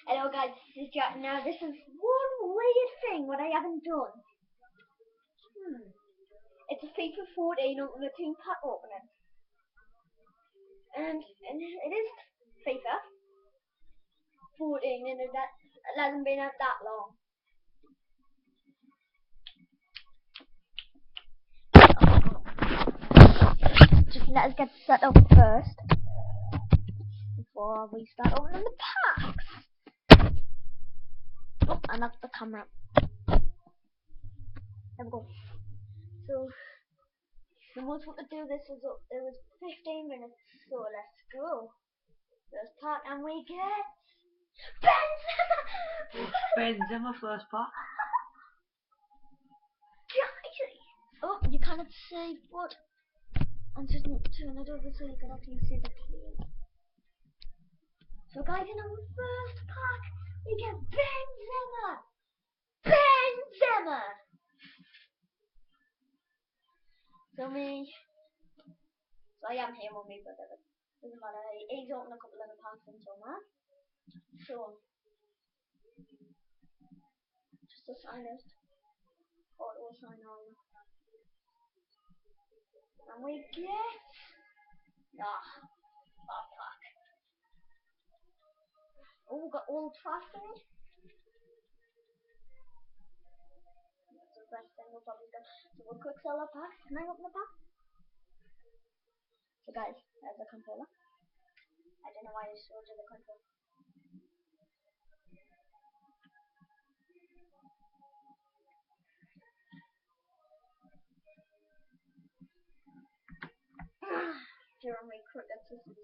Hello guys, this is Jack. Now this is one weird thing what I haven't done. It's a FIFA 14 Ultimate Team pack opening. And it is FIFA 14 and it hasn't been out that long. Just let us get set up first before we start opening the packs. Oh, I knocked the camera. There we go. So the most we could do this is it was 15 minutes, so let's go. First pack and we get Benzema first pack. Oh, you cannot see, but I'm just going to turn it over so you can actually see the clear. So guys, in our first pack, we get Benzema! Benzema! So I am here with me, but it doesn't matter. He's opened a couple of the packs and so on. So, just a signist. Auto sign on. And we get that pack. Oh, we got Old Trafford. That's the best thing we'll probably get. So we'll quick sell our pack. Can I open the pack? So guys, there's the controller. I don't know why I showed you the controller. Jeremy Cricket, this is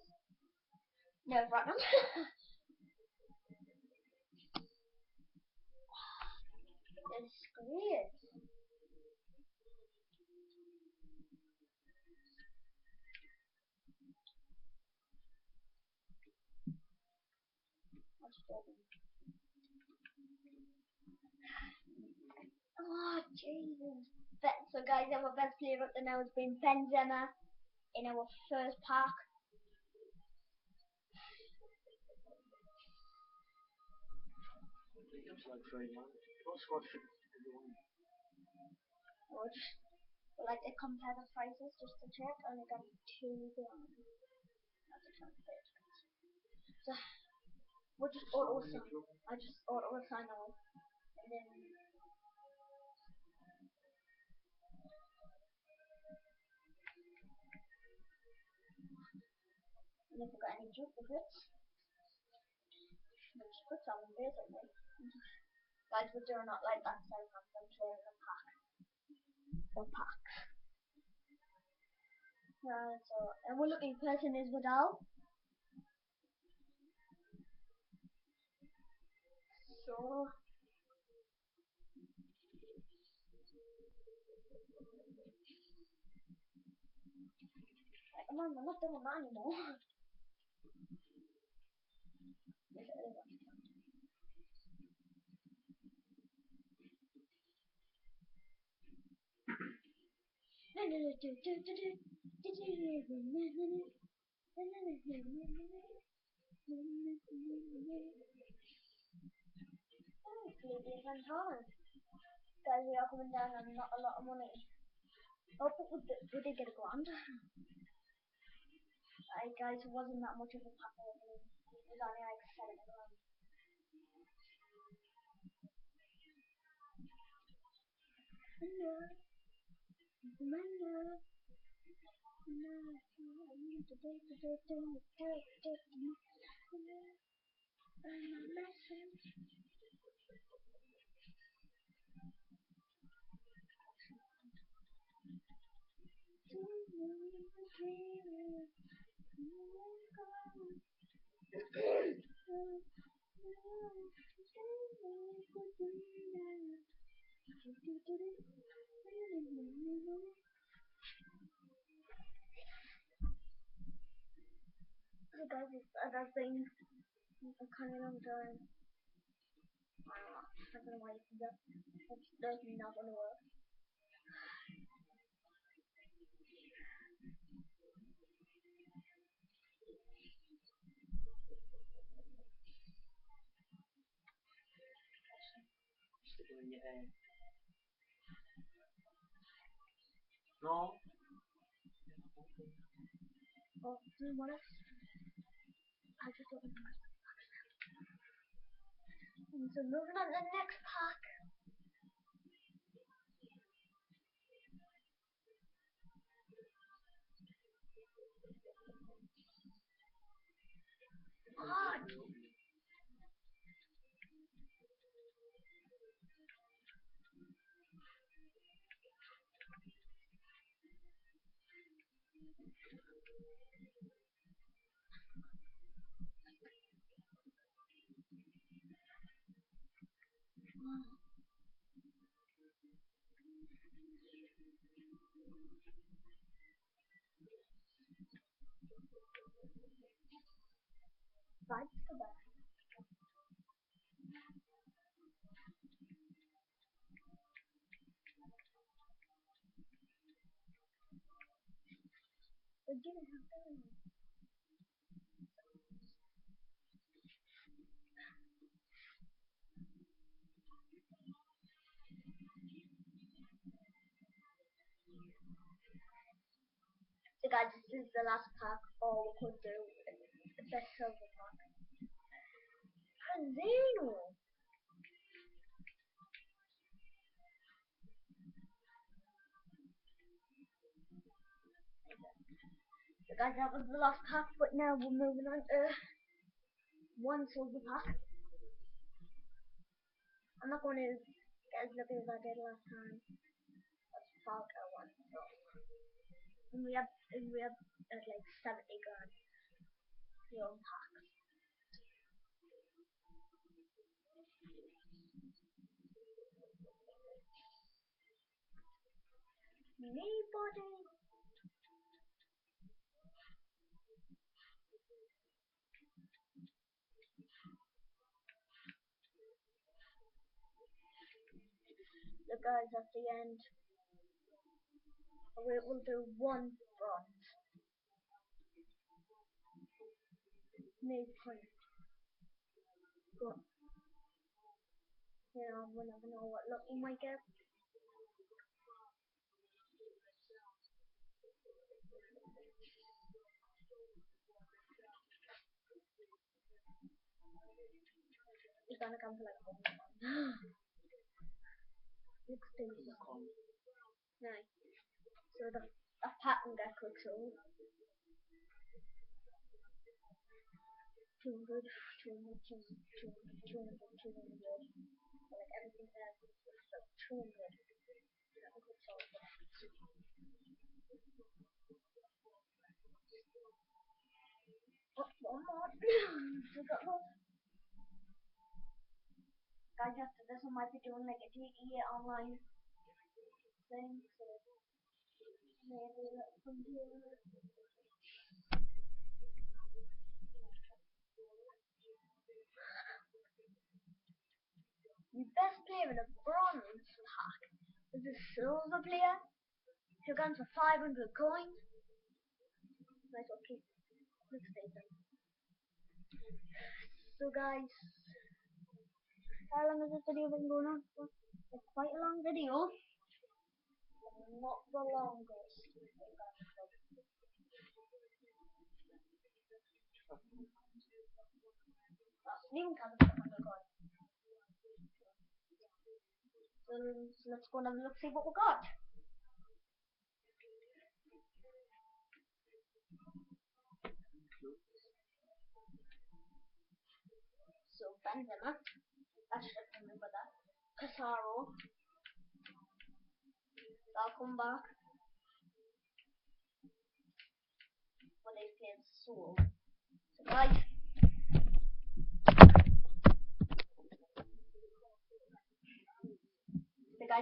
nerve-wracking. It's great. Oh, Jesus. So guys, our best player up to now has been Benzema in our first pack. We'll like to compare the prices just to check, and I got £2. That's a transfer. So we'll just auto sign. I just auto sign on, and then if we got any duplicates, we'll just put some in basically. Guys, we're doing not like that Southampton clearing the pack. The packs. So, and we're looking person is Vidal. So, come on, we're not doing that anymore. Guys, we are coming down on not a lot of money. Hope we did get a grand. Guys, it wasn't that much of a pack opening. It was only like 7 grand. So guys, that's been a kind of long time. I don't know why you did that. That's definitely not gonna work. in your head. Oh, what else? I just don't know. So moving on to the next pack. God. That's the best. They didn't have to. So guys, this is the last pack, or we could do the silver pack. Zeno! So guys, that was the last pack, but now we're moving on to one silver pack. I'm not going to get as lucky as I did last time. That's Falco one. So. And we have like 70 grand real packs. Anybody? The guys at the end. We will do one bronze. Maybe point. But you know, we'll never know what luck we might get. It's gonna come to like a one. Looks decent. Nice. So the pattern got quick sold. 200, 200, 200, 200, 200, 200. Like everything there is like 200. Oh, one more. We got more. Guys, after this, I might be doing like a GTA online thing. So maybe let's continue. The best player in a bronze pack is a silver player who comes for 500 coins. Nice, okay. Let's stay there. So guys, how long has this video been going on for? It's quite a long video. Not the longest. Even comes for 100 coins. So let's go and have a look, see what we got. So Benzema, I should remember that. Casaro, I'll come back. When they play Soul. So guys,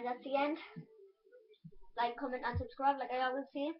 that's the end. Like, comment and subscribe like I always say.